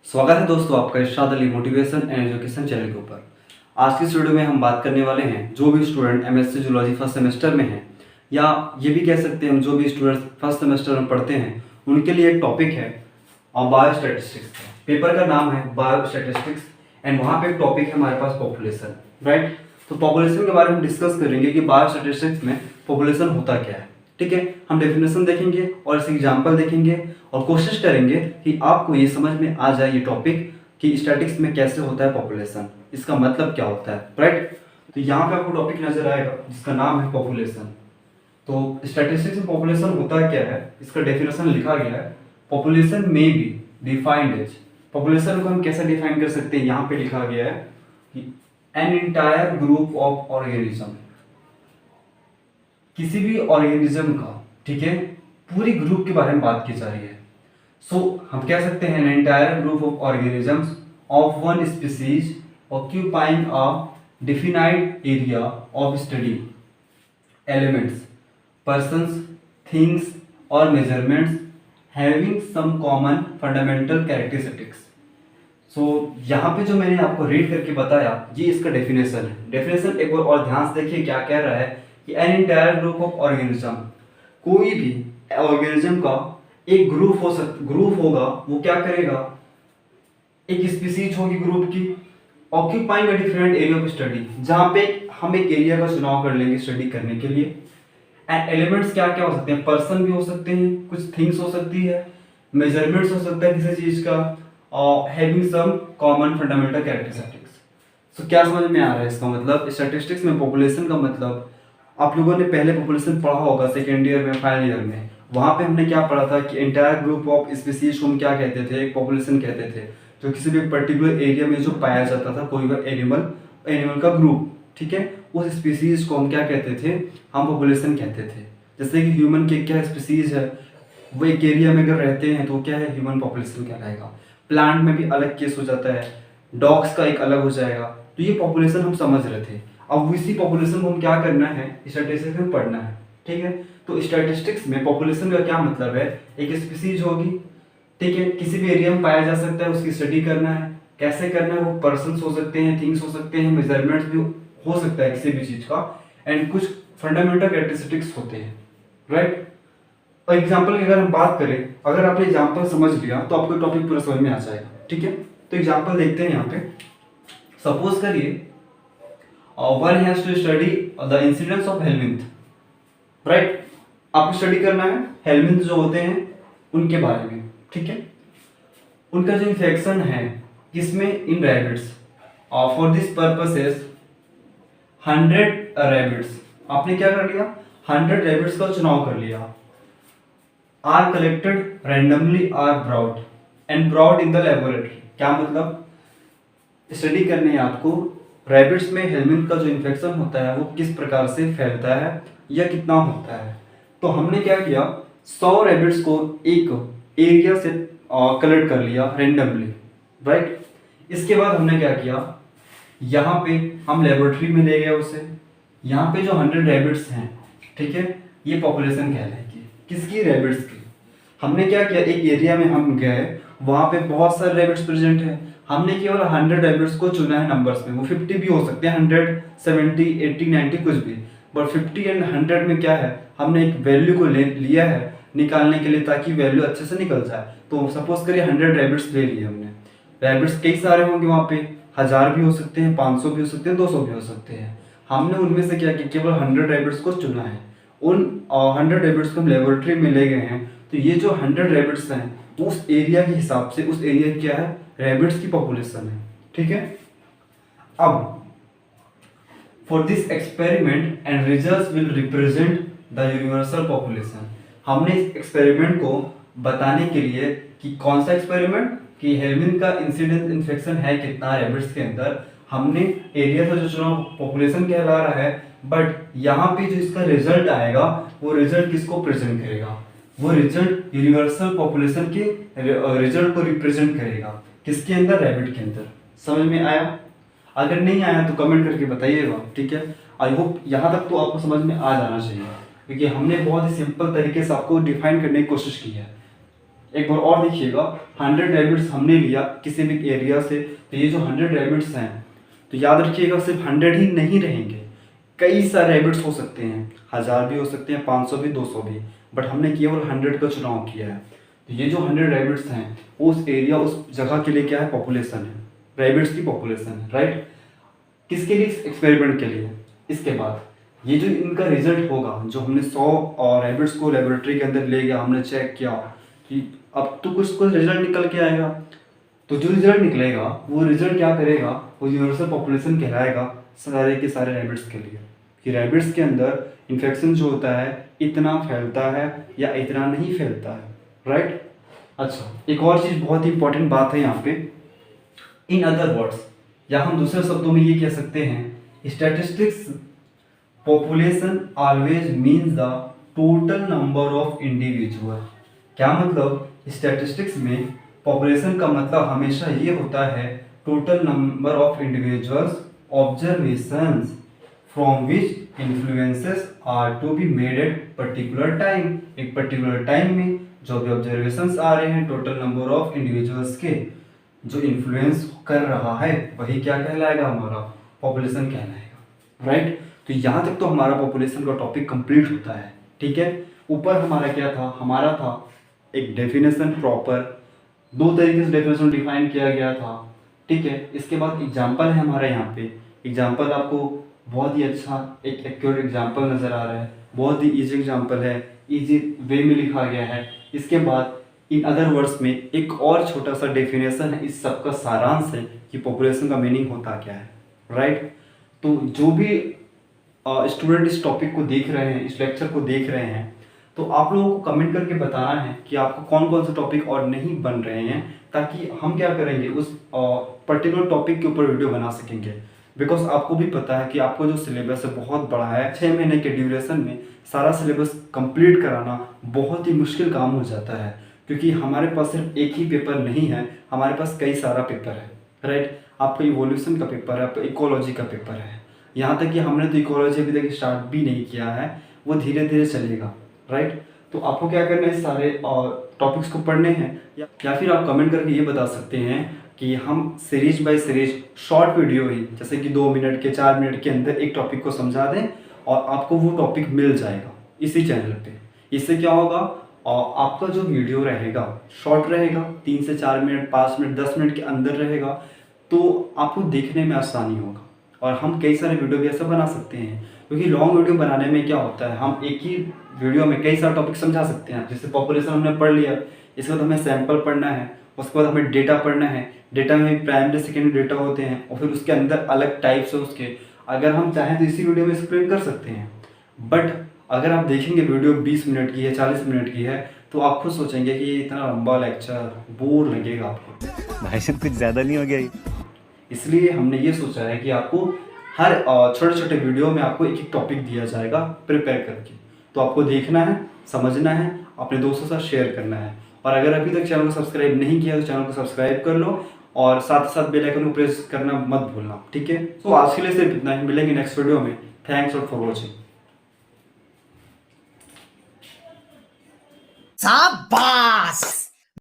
स्वागत है दोस्तों आपका Irshad Ali motivation and education channel के ऊपर। आज की इस वीडियो में हम बात करने वाले हैं जो भी student MSc zoology first semester में हैं या ये भी कह सकते हैं हम जो भी स्टूडेंट फर्स्ट सेमेस्टर में पढ़ते हैं उनके लिए एक टॉपिक है बायोस्टैटिस्टिक्स। पेपर का नाम है बायोस्टैटिस्टिक्स एंड वहाँ पे एक टॉपिक है हमारे पास पॉपुलेशन, राइट। तो पॉपुलेशन के बारे में डिस्कस करेंगे कि बायोस्टैटिस्टिक्स में पॉपुलेशन होता क्या है। ठीक है, हम डेफिनेशन देखेंगे और इसके एग्जाम्पल देखेंगे और कोशिश करेंगे कि आपको ये समझ में आ जाए ये टॉपिक कि स्टैटिस्टिक्स में कैसे होता है पॉपुलेशन, इसका मतलब क्या होता है, राइट। तो यहाँ पे आपको टॉपिक नजर आएगा जिसका नाम है पॉपुलेशन। तो स्टैटिस्टिक्स में पॉपुलेशन होता क्या है, इसका डेफिनेशन लिखा गया है। पॉपुलेशन में बी डिफाइंड एज, पॉपुलेशन को हम कैसे डिफाइन कर सकते हैं, यहाँ पे लिखा गया है कि an entire group of organism, किसी भी ऑर्गेनिज्म का, ठीक है, पूरी ग्रुप के बारे में बात की जा रही है। सो हम कह सकते हैं an entire group of organisms of one species occupying a definite area of study, elements, persons, things और measurements having some common fundamental characteristics. So यहाँ पे जो मैंने आपको रीड करके बताया ये इसका डेफिनेशन है। डेफिनेशन एक बार और ध्यान से देखिए क्या कह रहा है कि N entire group of organism, कोई भी ऑर्गेनिज्म का एक ग्रुप होगा, वो क्या करेगा, एक स्पीसीज होगी ग्रुप की, occupying a different area of study, जहां पे हम एक एरिया का चुनाव कर लेंगे स्टडी करने के लिए। एंड एलिमेंट्स क्या क्या हो सकते हैं, पर्सन भी हो सकते हैं, कुछ थिंग्स हो सकती है, मेजरमेंट्स हो सकता है किसी चीज का, और having some common fundamental characteristics. So क्या समझ में आ रहा है इसका मतलब, स्टैटिस्टिक्स में पॉपुलेशन का मतलब आप लोगों ने पहले पॉपुलेशन पढ़ा होगा सेकेंड ईयर में, फाइनल ईयर में। वहां पे हमने क्या पढ़ा था कि एंटायर ग्रुप ऑफ स्पीसीज को हम क्या कहते थे, एक पॉपुलेशन कहते थे, जो किसी भी पर्टिकुलर एरिया में जो पाया जाता था कोई भी एनिमल का ग्रुप, ठीक है, उस स्पीसीज को हम क्या कहते थे, हम पॉपुलेशन कहते थे। जैसे कि ह्यूमन के क्या स्पीसीज है, वो एक एरिया में अगर रहते हैं तो क्या है, ह्यूमन पॉपुलेशन कहलाएगा। प्लांट में भी अलग केस हो जाता है, डॉग्स का एक अलग हो जाएगा। तो ये पॉपुलेशन हम समझ रहे थे। अब इसी पॉपुलेशन को हम क्या करना है, स्टैटिस्टिक्स में पढ़ना है, ठीक है। तो स्टैटिस्टिक्स में पॉपुलेशन का क्या मतलब है, एक स्पीसीज होगी, ठीक है, किसी भी एरिया में पाया जा सकता है, उसकी स्टडी करना है। कैसे करना है, वो पर्सन्स हो सकते हैं, थिंग्स हो सकते हैं, मेजरमेंट्स भी हो सकता है किसी भी चीज का, एंड कुछ फंडामेंटल कैरेक्टरिस्टिक्स होते हैं, राइट। और एग्जाम्पल की अगर हम बात करें, अगर आपने एग्जाम्पल समझ लिया तो आपको टॉपिक पूरा समझ में आ जाएगा, ठीक है। तो एग्जाम्पल देखते हैं यहाँ पे। सपोज करिए one has to study the incidence of helminth, right. आपको स्टडी करना है हेलमिंथ जो होते हैं उनके बारे में, ठीक है। उनका जो इन्फेक्शन है किसमें, in rabbits. For this purposes 100 rabbits, आपने क्या कर लिया, 100 रैबिट्स का चुनाव कर लिया। Are collected randomly are broad and broad in the laboratory. क्या मतलब, स्टडी करने आपको रैबिट्स में हेलमिंथ का जो इन्फेक्शन होता है वो किस प्रकार से फैलता है या कितना होता है। तो हमने क्या किया, 100 रैबिट्स को एक एरिया से कलेक्ट कर लिया रेंडमली, राइट। इसके बाद हमने क्या किया, यहाँ पे हम लेबोरेटरी में ले गए उसे। यहाँ पे जो 100 रैबिट्स हैं, ठीक है, ये पॉपुलेशन कहलाएगी किसकी, रैबिट्स की। हमने क्या किया, एक एरिया में हम गए, वहां पे बहुत सारे रैबिट्स प्रेजेंट है, हमने केवल 100 रैबिट्स को चुना है नंबर्स में। वो 50 भी हो सकते हैं, 100, 70, 80, 90 कुछ भी, बट 50 एंड 100 में क्या है, हमने एक वैल्यू को लिया है निकालने के लिए ताकि वैल्यू अच्छे से निकल जाए। तो सपोज करिए 100 रैबिट्स ले लिए हमने। रैबिट्स कई सारे होंगे वहाँ पे, 1000 भी हो सकते हैं, 500 भी हो सकते हैं, 200 भी हो सकते हैं। हमने उनमें से क्या किया, केवल 100 रैबिट्स को चुना है। उन 100 रैबिट्स को हम लेबोरेटरी में ले गए हैं। तो ये जो 100 रैबिट्स हैं उस एरिया के हिसाब से, उस एरिया क्या है, रैबिट्स की पॉपुलेशन है, ठीक है। अब for this experiment and results will represent the universal population. हमने इस एक्सपेरिमेंट को बताने के लिए कि कौन सा एक्सपेरिमेंट, कि हेलमिंथ का इंसिडेंस इन्फेक्शन है कितना रैबिट्स के अंदर, हमने एरिया से जो चुना पॉपुलेशन कहला रहा है। बट यहाँ पे जो इसका रिजल्ट आएगा वो रिजल्ट किसको प्रेजेंट करेगा, वो रिजल्ट यूनिवर्सल पॉपुलेशन के रिजल्ट को रिप्रेजेंट करेगा, किसके अंदर, रैबिट के अंदर। समझ में आया, अगर नहीं आया तो कमेंट करके बताइएगा, ठीक है। आई होप यहाँ तक तो आपको समझ में आ जाना चाहिए, क्योंकि हमने बहुत ही सिंपल तरीके से आपको डिफाइन करने की कोशिश की है। एक बार और देखिएगा, 100 रैबिट्स हमने लिया किसी भी एरिया से, तो ये जो 100 रैबिट्स हैं, तो याद रखिएगा सिर्फ 100 ही नहीं रहेंगे, कई सारे रैबिट्स हो सकते हैं, 1000 भी हो सकते हैं, 500 भी, 200 भी, बट हमने केवल 100 का चुनाव किया है। तो ये जो 100 रैबिट्स हैं, उस एरिया, उस जगह के लिए क्या है, पॉपुलेशन है, रैबिट्स की पॉपुलेशन है, राइट। किसके लिए, एक्सपेरिमेंट के लिए। इसके बाद ये जो इनका रिजल्ट होगा, जो हमने 100 रैबिट्स को लेबोरेटरी के अंदर ले गया, हमने चेक किया कि अब तो कुछ रिजल्ट निकल के आएगा, तो जो रिजल्ट निकलेगा वो रिजल्ट क्या करेगा, वो यूनिवर्सल पॉपुलेशन कहलाएगा सारे के सारे रैबिट्स के लिए, कि रैबिट्स के अंदर इन्फेक्शन जो होता है इतना फैलता है या इतना नहीं फैलता है, राइट। अच्छा, एक और चीज़ बहुत ही इंपॉर्टेंट बात है यहाँ पे, इन अदर वर्ड्स, या हम दूसरे शब्दों में ये कह सकते हैं, statistics population always means the total number of individual. क्या मतलब, स्टैटिस्टिक्स में पॉपुलेशन का मतलब हमेशा ये होता है total number of individuals observations from which influences are to be made at particular time. एक पर्टिकुलर टाइम में जो भी ऑब्जर्वेशंस आ रहे हैं टोटल नंबर ऑफ इंडिविजुअल्स के, जो इन्फ्लुएंस कर रहा है वही क्या कहलाएगा, हमारा पॉपुलेशन कहलाएगा, राइट। तो यहाँ तक तो हमारा पॉपुलेशन का टॉपिक कंप्लीट होता है, ठीक है। ऊपर हमारा क्या था, हमारा था एक डेफिनेशन प्रॉपर, 2 तरीके से डेफिनेशन डिफाइन किया गया था, ठीक है। इसके बाद एग्जाम्पल है हमारा यहाँ पे, एग्जाम्पल आपको बहुत ही अच्छा एक एक्यूरेट एग्जाम्पल नज़र आ रहा है, बहुत ही ईजी एग्जाम्पल है, ईजी वे में लिखा गया है। इसके बाद इन अदर वर्ड्स में एक और छोटा सा डेफिनेशन है, इस सब का सारांश है कि पॉपुलेशन का मीनिंग होता क्या है, राइट। तो जो भी स्टूडेंट इस टॉपिक को देख रहे हैं, इस लेक्चर को देख रहे हैं, तो आप लोगों को कमेंट करके बताना है कि आपको कौन कौन से टॉपिक और नहीं बन रहे हैं, ताकि हम क्या करेंगे उस पर्टिकुलर टॉपिक के ऊपर वीडियो बना सकेंगे। बिकॉज आपको भी पता है कि आपको जो सिलेबस है बहुत बड़ा है, 6 महीने के ड्यूरेशन में सारा सिलेबस कंप्लीट कराना बहुत ही मुश्किल काम हो जाता है, क्योंकि हमारे पास सिर्फ एक ही पेपर नहीं है, हमारे पास कई सारा पेपर है, राइट। आपका इवोल्यूशन का पेपर है, आपका इकोलॉजी का पेपर है, यहाँ तक कि हमने तो इकोलॉजी अभी तक स्टार्ट भी नहीं किया है, वो धीरे धीरे चलेगा, राइट। तो आपको क्या करना है, सारे टॉपिक्स को पढ़ने हैं, या फिर आप कमेंट करके ये बता सकते हैं कि हम series by series short video ही, जैसे कि 2 मिनट के 4 मिनट के अंदर एक टॉपिक को समझा दें और आपको वो टॉपिक मिल जाएगा इसी चैनल पे। इससे क्या होगा, आपका जो वीडियो रहेगा शॉर्ट रहेगा, 3 से 4 मिनट, 5 मिनट, 10 मिनट के अंदर रहेगा, तो आपको देखने में आसानी होगा। और हम कई सारे वीडियो भी ऐसा बना सकते हैं, क्योंकि लॉन्ग वीडियो बनाने में क्या होता है, हम एक ही वीडियो में कई सारे टॉपिक समझा सकते हैं। जैसे पॉपुलेशन हमने पढ़ लिया, इसके बाद हमें सैंपल पढ़ना है, उसके बाद हमें डेटा पढ़ना है, डेटा में प्राइमरी सेकेंडरी डेटा होते हैं, और फिर उसके अंदर अलग टाइप्स है उसके, अगर हम चाहें तो इसी वीडियो में एक्सप्लेन कर सकते हैं। बट अगर आप देखेंगे वीडियो 20 मिनट की है, 40 मिनट की है, तो आप खुद सोचेंगे कि ये इतना लंबा लेक्चर, बोर लगेगा आपको, भाई साहब कुछ ज़्यादा नहीं हो गया ये? इसलिए हमने ये सोचा है कि आपको हर छोटे छोटे वीडियो में आपको एक एक टॉपिक दिया जाएगा प्रिपेयर करके, तो आपको देखना है, समझना है, अपने दोस्तों के साथ शेयर करना है। और अगर अभी तक चैनल को सब्सक्राइब नहीं किया तो चैनल को सब्सक्राइब कर लो, और साथ ही साथ बेल आइकन को प्रेस करना मत भूलना, ठीक है। तो आज के लिए सिर्फ इतना ही, मिलेंगे नेक्स्ट वीडियो में। Thanks for watching. शाबाश।